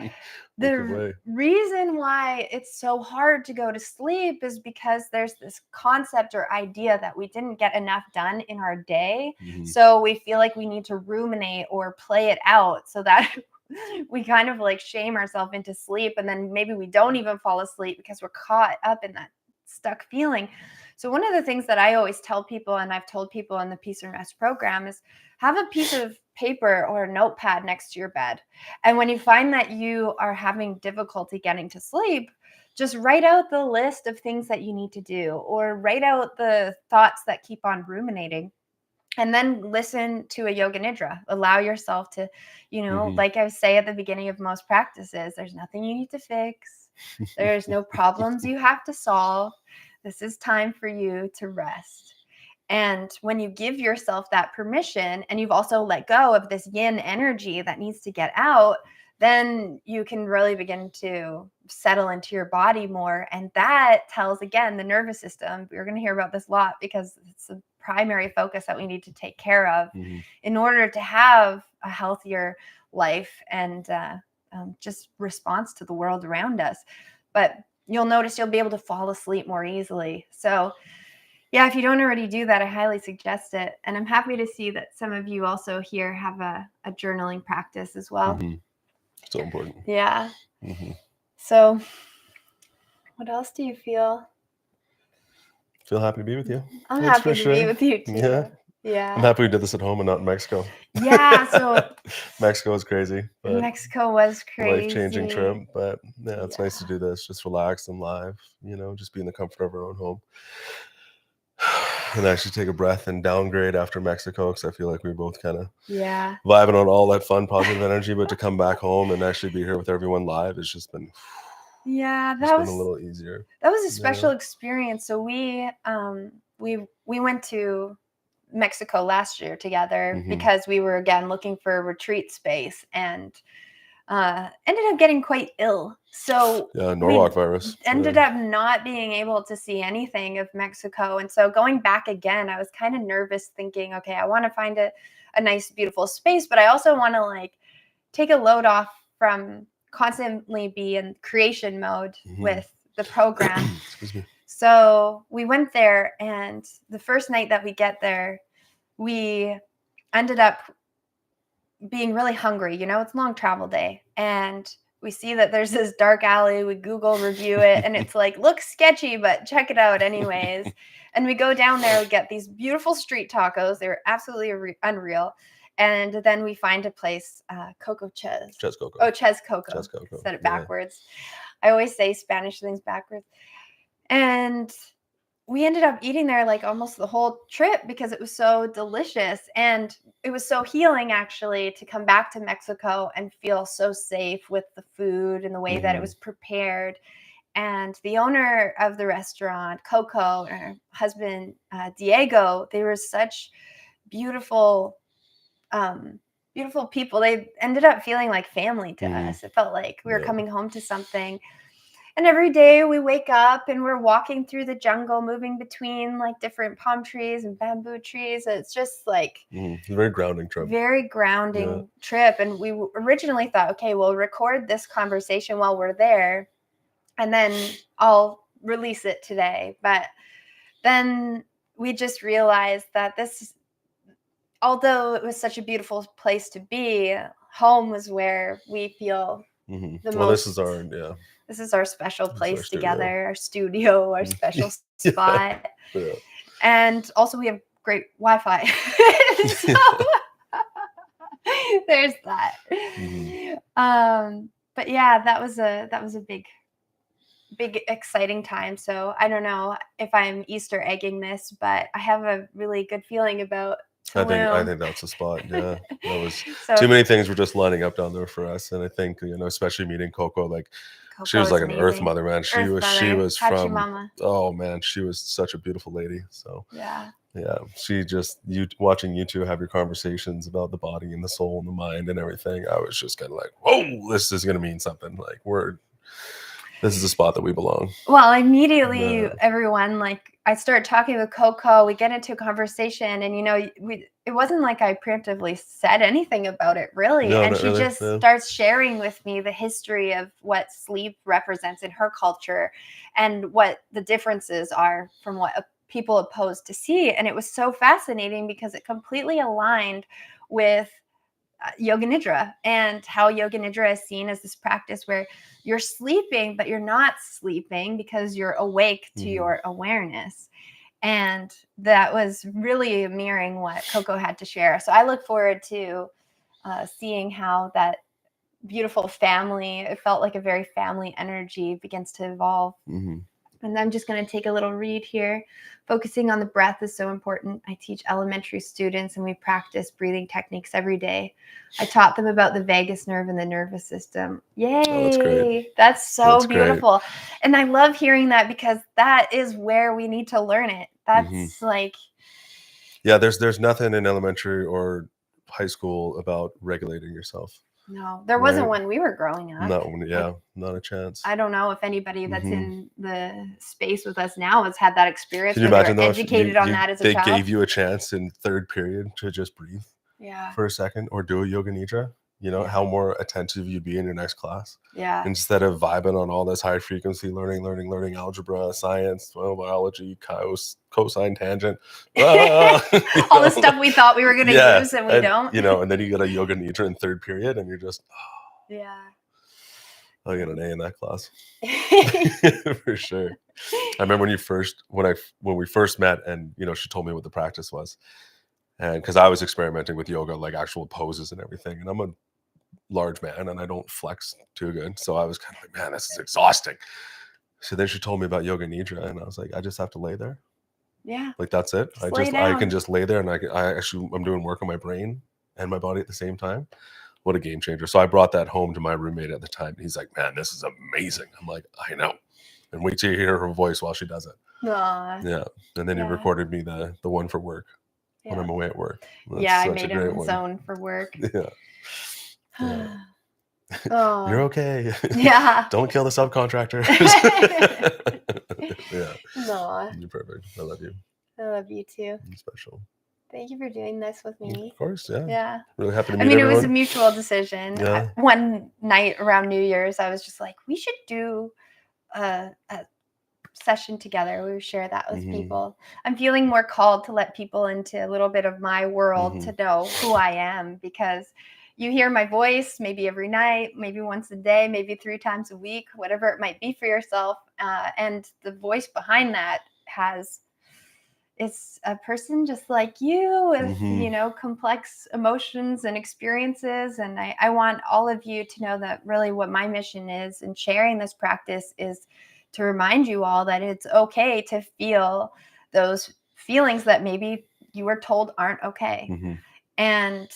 the reason why it's so hard to go to sleep is because there's this concept or idea that we didn't get enough done in our day. So we feel like we need to ruminate or play it out so that we kind of like shame ourselves into sleep. And then maybe we don't even fall asleep because we're caught up in that stuck feeling. So one of the things that I always tell people, and I've told people in the Peace and Rest program, is have a piece of paper or a notepad next to your bed. And when you find that you are having difficulty getting to sleep, just write out the list of things that you need to do, or write out the thoughts that keep on ruminating. And then listen to a Yoga Nidra. Allow yourself to, like I say at the beginning of most practices, there's nothing you need to fix. There's no problems you have to solve. This is time for you to rest. And when you give yourself that permission, and you've also let go of this yin energy that needs to get out, then you can really begin to settle into your body more. And that tells, again, the nervous system. We're going to hear about this a lot because it's a primary focus that we need to take care of in order to have a healthier life and just response to the world around us. But you'll notice you'll be able to fall asleep more easily. So yeah, if you don't already do that, I highly suggest it. And I'm happy to see that some of you also here have a journaling practice as well. So important. Yeah. So what else do you feel? Feel happy to be with you. I'm happy to be with you too. Yeah. I'm happy we did this at home and not in Mexico. Yeah. So Mexico was crazy. Mexico was crazy. Life-changing trip. But yeah, it's nice to do this. Just relax and live, just be in the comfort of our own home. And actually take a breath and downgrade after Mexico, because I feel like we were both kind of vibing on all that fun, positive energy. But to come back home and actually be here with everyone live, it's just been that was been a little easier. That was a special experience. So we went to Mexico last year together because we were again looking for a retreat space, and ended up getting quite ill. So Norwalk virus. Ended up not being able to see anything of Mexico. And so going back again, I was kind of nervous, thinking, okay, I want to find a nice, beautiful space, but I also want to like take a load off from constantly be in creation mode with the program. Excuse me. So we went there, and the first night that we get there, we ended up being really hungry. It's a long travel day, and we see that there's this dark alley. We Google review it, and it's like, looks sketchy, but check it out anyways. And we go down there, we get these beautiful street tacos. They were absolutely unreal. And then we find a place, Cocco Ches. Ches Cocco. Oh, Ches Cocco. Said it backwards. I always say Spanish things backwards. And we ended up eating there like almost the whole trip because it was so delicious. And it was so healing, actually, to come back to Mexico and feel so safe with the food and the way that it was prepared. And the owner of the restaurant, Cocco, and her husband, Diego, they were such beautiful people. They ended up feeling like family to us. It felt like we were coming home to something. And every day we wake up and we're walking through the jungle, moving between like different palm trees and bamboo trees. It's just like very grounding trip. Very grounding trip. And we originally thought, okay, we'll record this conversation while we're there, and then I'll release it today. But then we just realized that although it was such a beautiful place to be, home was where we feel the most. This is our special place together, our studio, our special spot. And also we have great Wi-Fi. So there's that. But yeah, that was a big exciting time. So I don't know if I'm Easter egging this, but I have a really good feeling about Tulum. I think that's the spot. Yeah, that was too many things were just lining up down there for us, and I think especially meeting Cocco, like she was like an earth mother, man. She was from Mama. Oh man, she was such a beautiful lady. So yeah, she just watching you two have your conversations about the body and the soul and the mind and everything. I was just kind of like, whoa, this is gonna mean something. Like This is a spot that we belong. Well, immediately Yeah. everyone, like, I start talking with Cocco, we get into a conversation, and it wasn't like I preemptively said anything about it really. No, And not she really. just Yeah. starts sharing with me the history of what sleep represents in her culture and what the differences are from what people opposed to see. And it was so fascinating because it completely aligned with Yoga Nidra, and how Yoga Nidra is seen as this practice where you're sleeping, but you're not sleeping because you're awake to your awareness. And that was really mirroring what Cocco had to share. So I look forward to seeing how that beautiful family, it felt like a very family energy, begins to evolve. And I'm just going to take a little read here. Focusing on the breath is so important. I teach elementary students and we practice breathing techniques every day. I taught them about the vagus nerve and the nervous system. Yay. Oh, that's great. That's so That's beautiful. And I love hearing that because that is where we need to learn it. That's like... Yeah, there's nothing in elementary or high school about regulating yourself. No, there wasn't when we were growing up. Not a chance. I don't know if anybody that's in the space with us now has had that experience. Can you imagine though, educated on that as a child? They gave you a chance in third period to just breathe for a second or do a Yoga Nidra, how more attentive you'd be in your next class. Yeah. Instead of vibing on all this high frequency learning algebra, science, biology, cosine tangent, all the stuff we thought we were going to use and we don't. And then you get a Yoga Nidra in third period and you're just, I got an A in that class. For sure. I remember when we first met and, she told me what the practice was. And because I was experimenting with yoga, like actual poses and everything. And I'm a large man and I don't flex too good. So I was kind of like, man, this is exhausting. So then she told me about Yoga Nidra and I was like, I just have to lay there. Yeah. Like, that's it. I can just lay there and I'm doing work on my brain and my body at the same time. What a game changer. So I brought that home to my roommate at the time. He's like, man, this is amazing. I'm like, I know. And wait till you hear her voice while she does it. Aww. Yeah. And then he recorded me the one for work when I'm away at work. I made him his own for work. Yeah. You're okay. Yeah. Don't kill the subcontractors. Yeah. Aww. You're perfect. I love you. I love you too. You're special. Thank you for doing this with me. Of course, yeah. Yeah. Really happy to meet everyone. It was a mutual decision. Yeah. One night around New Year's, I was just like, we should do a session together. We would share that with people. I'm feeling more called to let people into a little bit of my world to know who I am, because you hear my voice maybe every night, maybe once a day, maybe 3 times a week, whatever it might be for yourself. And the voice behind that it's a person just like you with, complex emotions and experiences. And I want all of you to know that really what my mission is in sharing this practice is to remind you all that it's okay to feel those feelings that maybe you were told aren't okay. And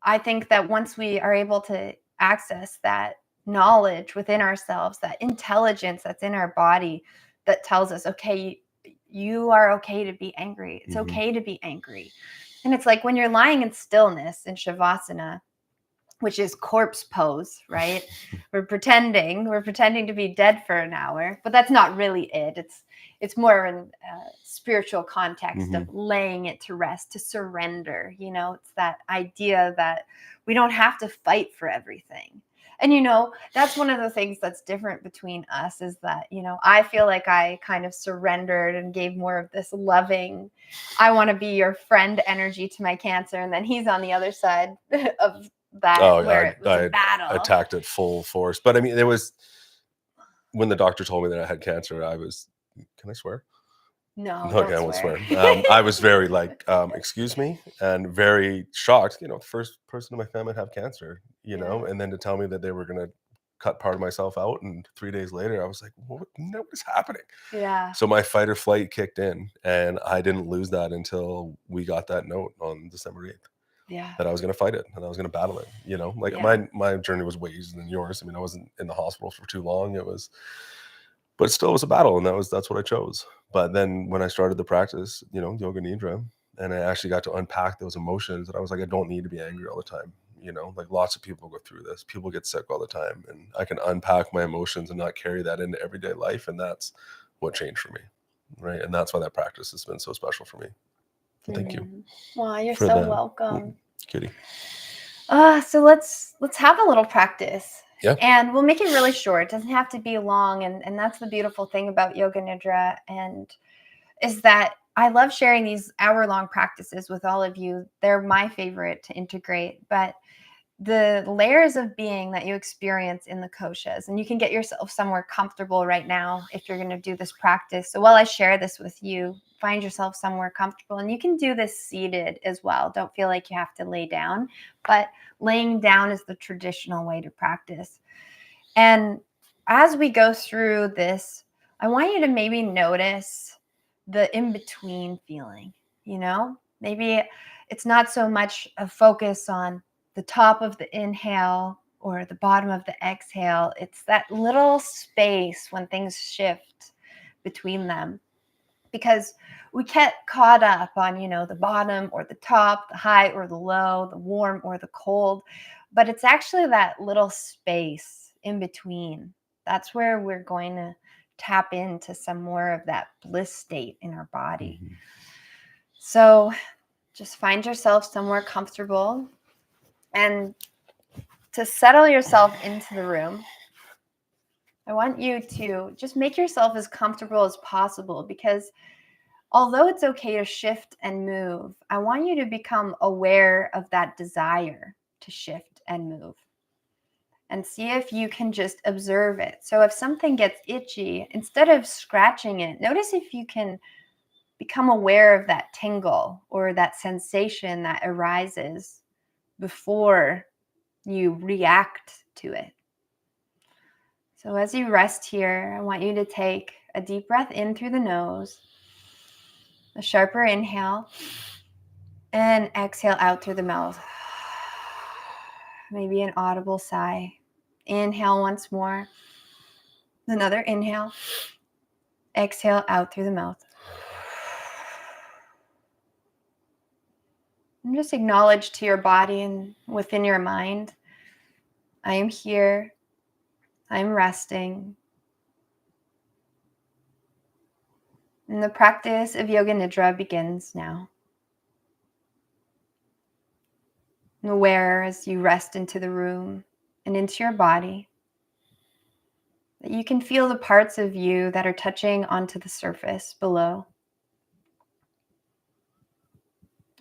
I think that once we are able to access that knowledge within ourselves, that intelligence that's in our body that tells us, okay, you are okay to be angry. It's okay to be angry. And it's like when you're lying in stillness in Shavasana, which is corpse pose, right? We're pretending to be dead for an hour, but that's not really it. It's more in a spiritual context of laying it to rest, to surrender. It's that idea that we don't have to fight for everything. And, that's one of the things that's different between us is that, I feel like I kind of surrendered and gave more of this loving, I want to be your friend energy to my Cancer. And then he's on the other side of that, where it was a battle. I attacked at full force. But I mean, it was when the doctor told me that I had cancer, I was, can I swear? No, okay, I won't swear. I was very like, excuse me, and very shocked. The first person in my family to have cancer. And then to tell me that they were gonna cut part of myself out, and 3 days later, I was like, what is happening? Yeah. So my fight or flight kicked in, and I didn't lose that until we got that note on December 8th. Yeah. That I was gonna fight it, and I was gonna battle it. My journey was way easier than yours. I mean, I wasn't in the hospital for too long. But it still was a battle, and that's what I chose. But then when I started the practice, Yoga Nidra, and I actually got to unpack those emotions, and I was like, I don't need to be angry all the time. like lots of people go through this. People get sick all the time, and I can unpack my emotions and not carry that into everyday life. And that's what changed for me. Right. And that's why that practice has been so special for me. So thank you. Wow, you're for so that. welcome. Kitty. So let's have a little practice. Yeah. And we'll make it really short. It doesn't have to be long. And that's the beautiful thing about Yoga Nidra, and is that I love sharing these hour-long practices with all of you. They're my favorite to integrate, but the layers of being that you experience in the koshas, and you can get yourself somewhere comfortable right now if you're going to do this practice. So while I share this with you, find yourself somewhere comfortable, and you can do this seated as well. Don't feel like you have to lay down, but laying down is the traditional way to practice. And as we go through this, I want you to maybe notice the in-between feeling. Maybe it's not so much a focus on the top of the inhale or the bottom of the exhale. It's that little space when things shift between them, because we get caught up on, the bottom or the top, the high or the low, the warm or the cold, but it's actually that little space in between. That's where we're going to tap into some more of that bliss state in our body. Mm-hmm. So just find yourself somewhere comfortable, and to settle yourself into the room, I want you to just make yourself as comfortable as possible, because although it's okay to shift and move, I want you to become aware of that desire to shift and move, and see if you can just observe it. So if something gets itchy, instead of scratching it, notice if you can become aware of that tingle or that sensation that arises before you react to it. So as you rest here, I want you to take a deep breath in through the nose, a sharper inhale, and exhale out through the mouth. Maybe an audible sigh. Inhale once more. Another inhale. Exhale out through the mouth. And just acknowledge to your body and within your mind, I am here. I'm resting. And the practice of Yoga Nidra begins now. And aware as you rest into the room and into your body, that you can feel the parts of you that are touching onto the surface below.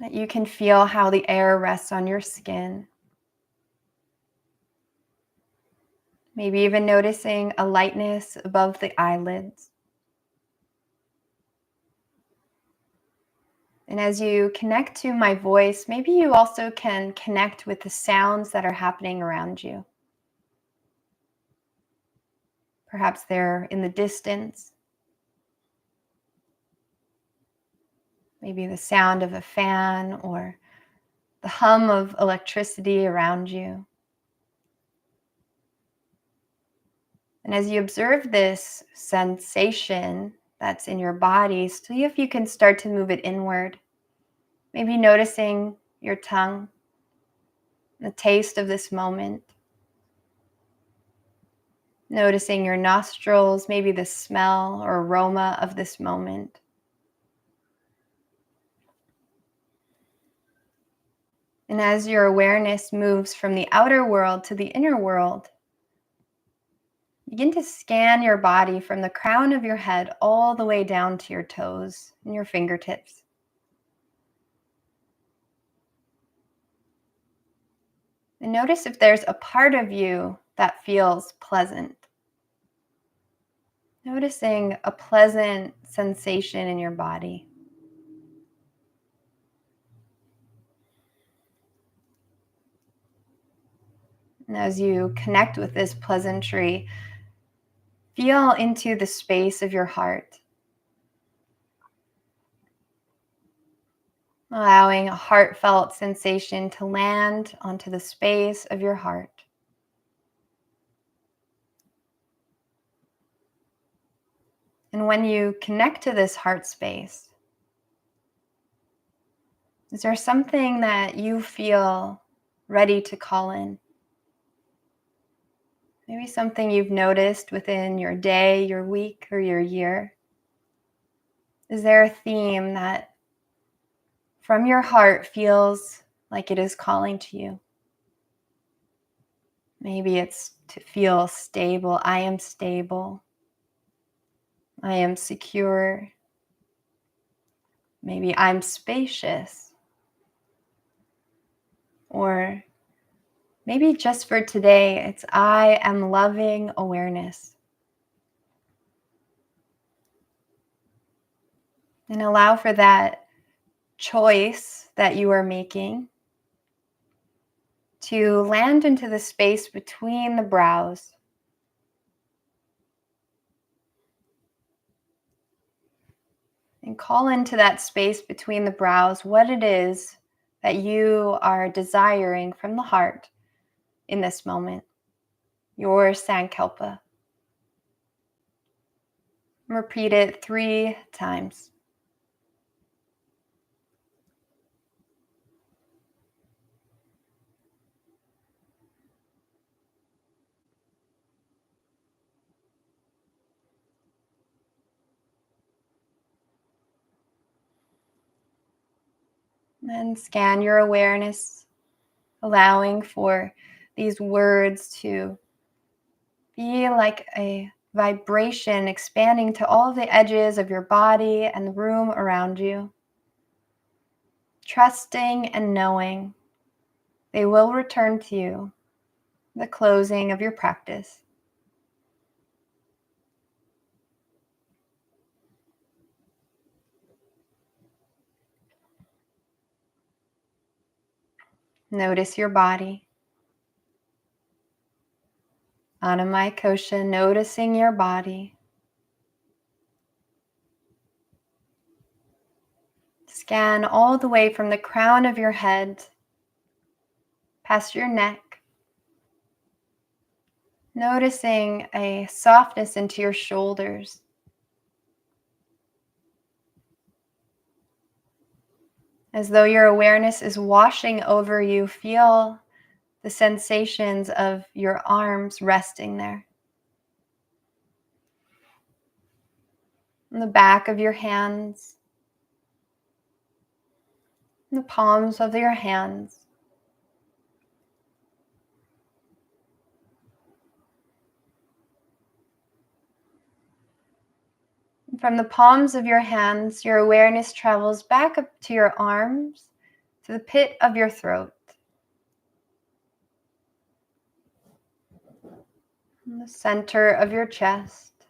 That you can feel how the air rests on your skin. Maybe even noticing a lightness above the eyelids. And as you connect to my voice, maybe you also can connect with the sounds that are happening around you. Perhaps they're in the distance. Maybe the sound of a fan or the hum of electricity around you. And as you observe this sensation that's in your body, see if you can start to move it inward. Maybe noticing your tongue, the taste of this moment. Noticing your nostrils, maybe the smell or aroma of this moment. And as your awareness moves from the outer world to the inner world, begin to scan your body from the crown of your head all the way down to your toes and your fingertips. And notice if there's a part of you that feels pleasant. Noticing a pleasant sensation in your body. And as you connect with this pleasantry, feel into the space of your heart. Allowing a heartfelt sensation to land onto the space of your heart. And when you connect to this heart space, is there something that you feel ready to call in. Maybe something you've noticed within your day, your week, or your year. Is there a theme that from your heart feels like it is calling to you? Maybe it's to feel stable. I am stable. I am secure. Maybe I'm spacious. Or maybe just for today, it's I am loving awareness. And allow for that choice that you are making to land into the space between the brows. And call into that space between the brows what it is that you are desiring from the heart in this moment. Your Sankalpa. Repeat it 3 times. And scan your awareness, allowing for these words to be like a vibration expanding to all the edges of your body and the room around you. Trusting and knowing they will return to you at the closing of your practice. Notice your body. Anamaya Kosha, noticing your body. Scan all the way from the crown of your head, past your neck, noticing a softness into your shoulders. As though your awareness is washing over you, feel the sensations of your arms resting there. On the back of your hands, the palms of your hands. From the palms of your hands, your awareness travels back up to your arms, to the pit of your throat. In the center of your chest.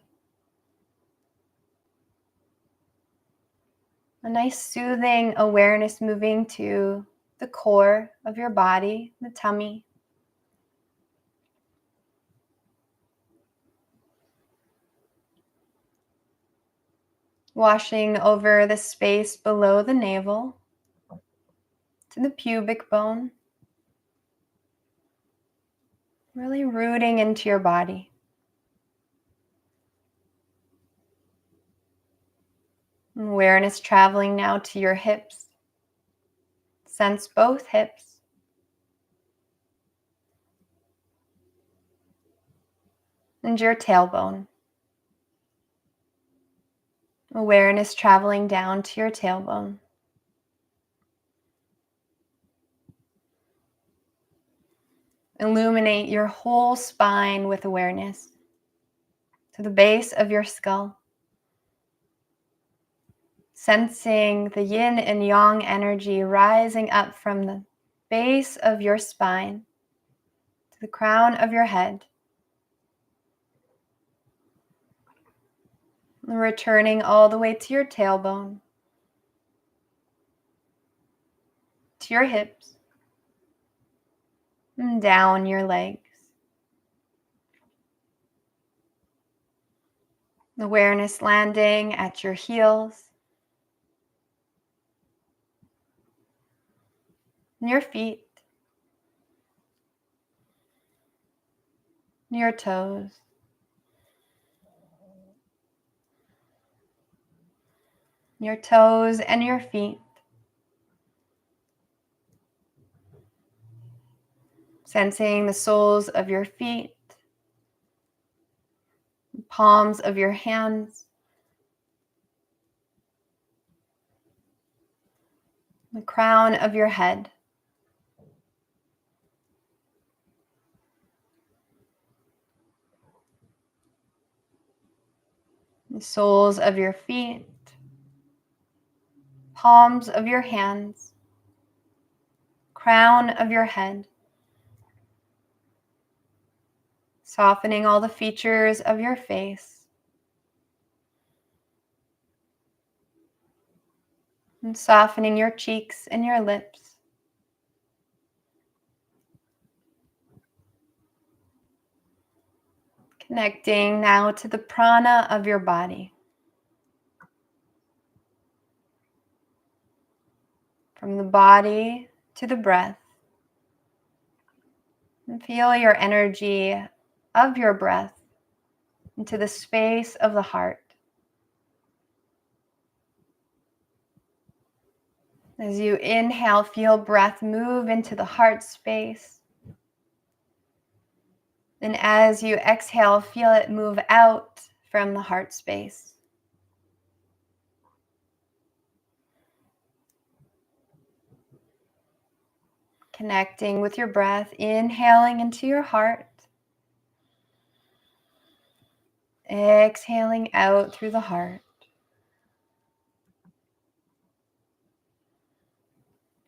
A nice soothing awareness moving to the core of your body, the tummy. Washing over the space below the navel to the pubic bone. Really rooting into your body. Awareness traveling now to your hips. Sense both hips. And your tailbone. Awareness traveling down to your tailbone. Illuminate your whole spine with awareness to the base of your skull. Sensing the yin and yang energy rising up from the base of your spine to the crown of your head. Returning all the way to your tailbone, to your hips, and down your legs. Awareness landing at your heels, your feet, your toes. Your toes and your feet. Sensing the soles of your feet, palms of your hands, the crown of your head. The soles of your feet, palms of your hands, crown of your head. Softening all the features of your face. And softening your cheeks and your lips. Connecting now to the prana of your body. From the body to the breath. And feel your energy of your breath into the space of the heart. As you inhale, feel breath move into the heart space. And as you exhale, feel it move out from the heart space. Connecting with your breath, inhaling into your heart. Exhaling out through the heart.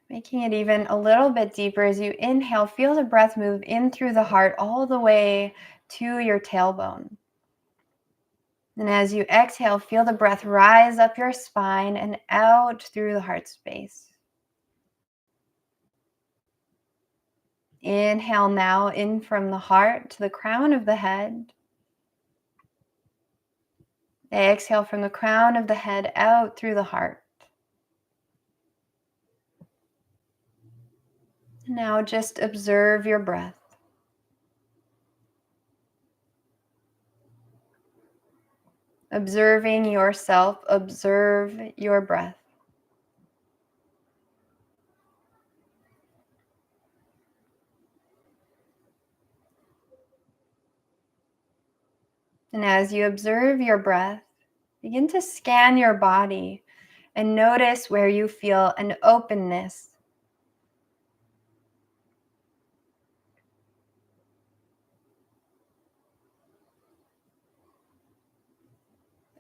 Making it even a little bit deeper as you inhale, feel the breath move in through the heart all the way to your tailbone. And as you exhale, feel the breath rise up your spine and out through the heart space. Inhale now in from the heart to the crown of the head. Exhale from the crown of the head out through the heart. Now just observe your breath. Observing yourself, observe your breath. And as you observe your breath, begin to scan your body and notice where you feel an openness.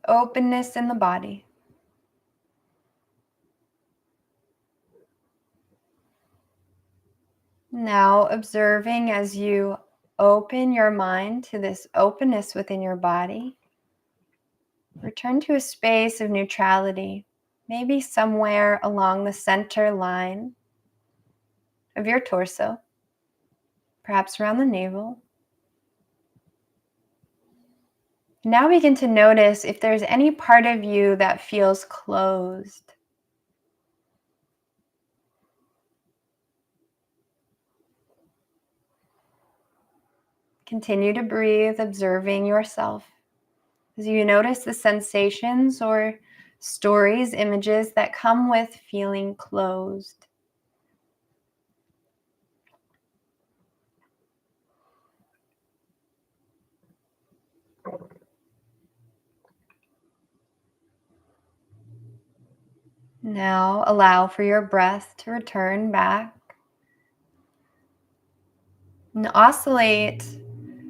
Openness in the body. Now observing as you open your mind to this openness within your body. Return to a space of neutrality, maybe somewhere along the center line of your torso, perhaps around the navel. Now begin to notice if there's any part of you that feels closed. Continue to breathe, observing yourself. As you notice the sensations or stories, images that come with feeling closed. Now allow for your breath to return back and oscillate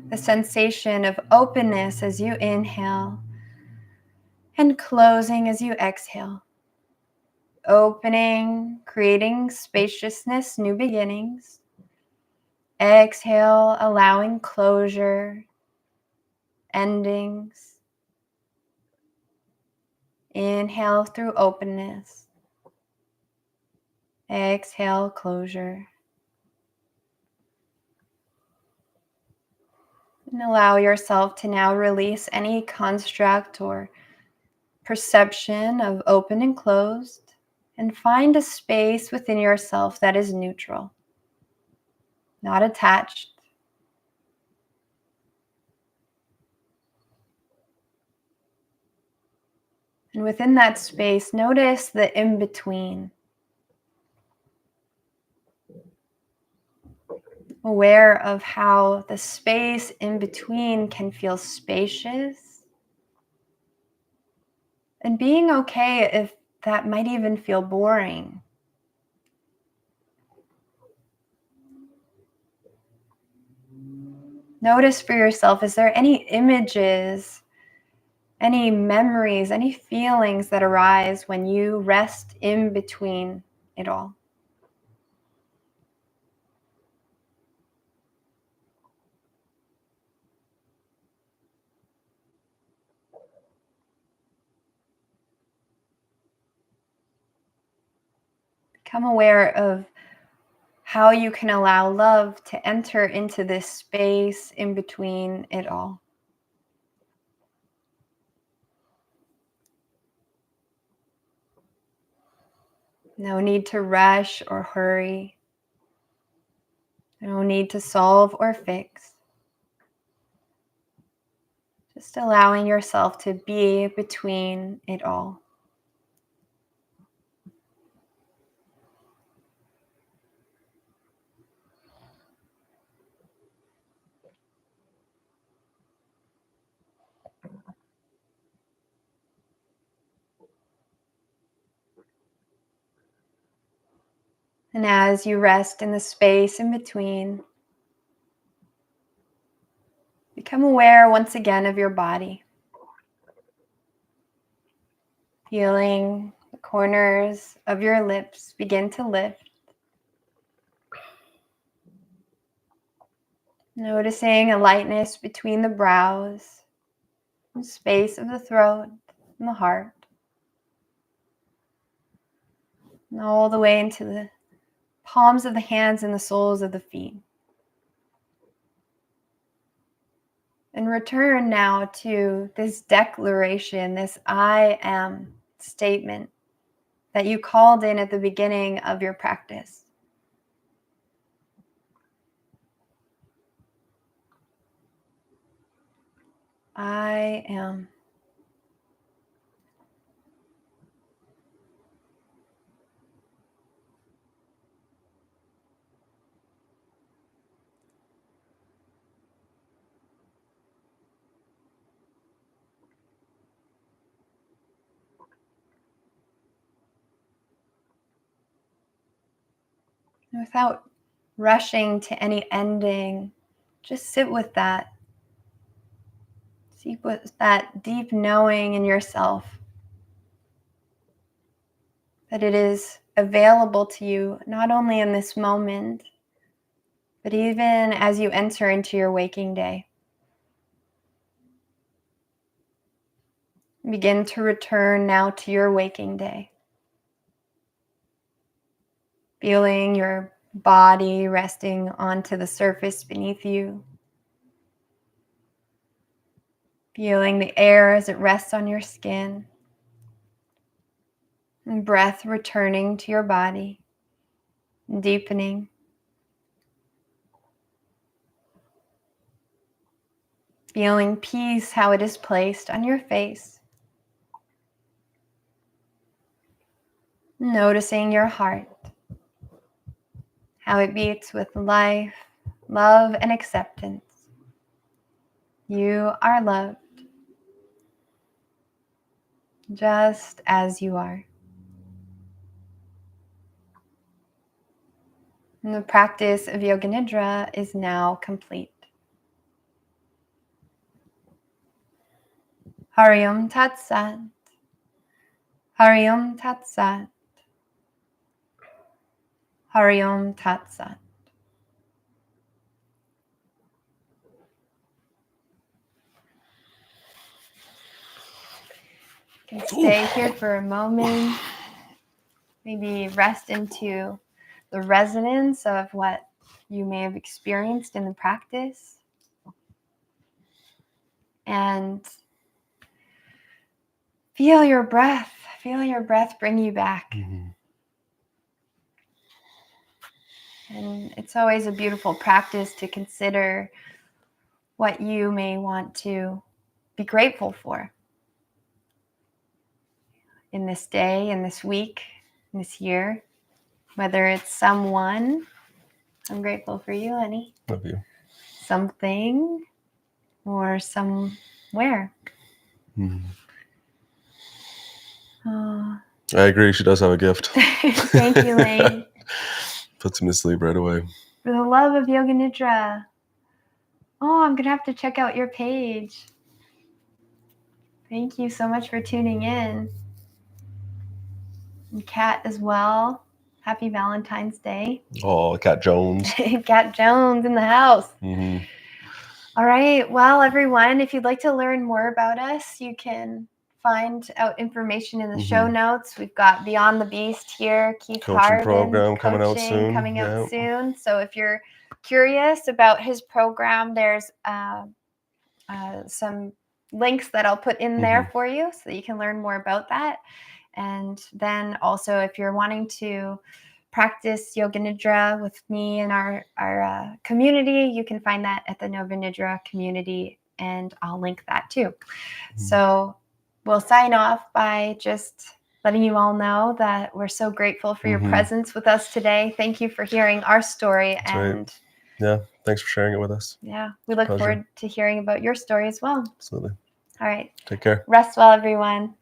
the sensation of openness as you inhale and closing as you exhale. Opening, creating spaciousness, new beginnings. Exhale, allowing closure, endings. Inhale through openness. Exhale, closure. And allow yourself to now release any construct or perception of open and closed, and find a space within yourself that is neutral, not attached. And within that space, notice the in-between. aware of how the space in between can feel spacious, and being okay if that might even feel boring. Notice for yourself, is there any images, any memories, any feelings that arise when you rest in between it all? Become aware of how you can allow love to enter into this space in between it all. No need to rush or hurry. No need to solve or fix. Just allowing yourself to be between it all. And as you rest in the space in between, become aware once again of your body. Feeling the corners of your lips begin to lift. Noticing a lightness between the brows, the space of the throat, and the heart. And all the way into the palms of the hands and the soles of the feet. And return now to this declaration, this I am statement that you called in at the beginning of your practice. I am. Without rushing to any ending, just sit with that. Sit with that deep knowing in yourself that it is available to you, not only in this moment, but even as you enter into your waking day. Begin to return now to your waking day. Feeling your body resting onto the surface beneath you. Feeling the air as it rests on your skin. And breath returning to your body, deepening. Feeling peace, how it is placed on your face. Noticing your heart, how it beats with life, love, and acceptance. You are loved, just as you are. And the practice of Yoga Nidra is now complete. Hari Om Tat Sat. Hari Om Tat Sat. Hari Om Tat Sat. You can stay here for a moment. Maybe rest into the resonance of what you may have experienced in the practice. And feel your breath bring you back. Mm-hmm. And it's always a beautiful practice to consider what you may want to be grateful for in this day, in this week, in this year, whether it's someone I'm grateful for you, Lenny. Love you. Something or somewhere. Oh. I agree. She does have a gift. Thank you, Lane. Puts me to sleep right away. For the love of Yoga Nidra. Oh, I'm going to have to check out your page. Thank you so much for tuning in. And Kat as well. Happy Valentine's Day. Oh, Cat Jones. Kat Jones in the house. Mm-hmm. All right. Well, everyone, if you'd like to learn more about us, you can find out information in the show notes. We've got Beyond the Beast here, Keith Coaching Hardin, program coming out soon. So if you're curious about his program, there's some links that I'll put in there for you so that you can learn more about that. And then also, if you're wanting to practice Yoga Nidra with me and our community, you can find that at the Nova Nidra community, and I'll link that too. So we'll sign off by just letting you all know that we're so grateful for your presence with us today. Thank you for hearing our story. That's right. Yeah, thanks for sharing it with us. Yeah, we look forward to hearing about your story as well. Absolutely. All right. Take care. Rest well, everyone.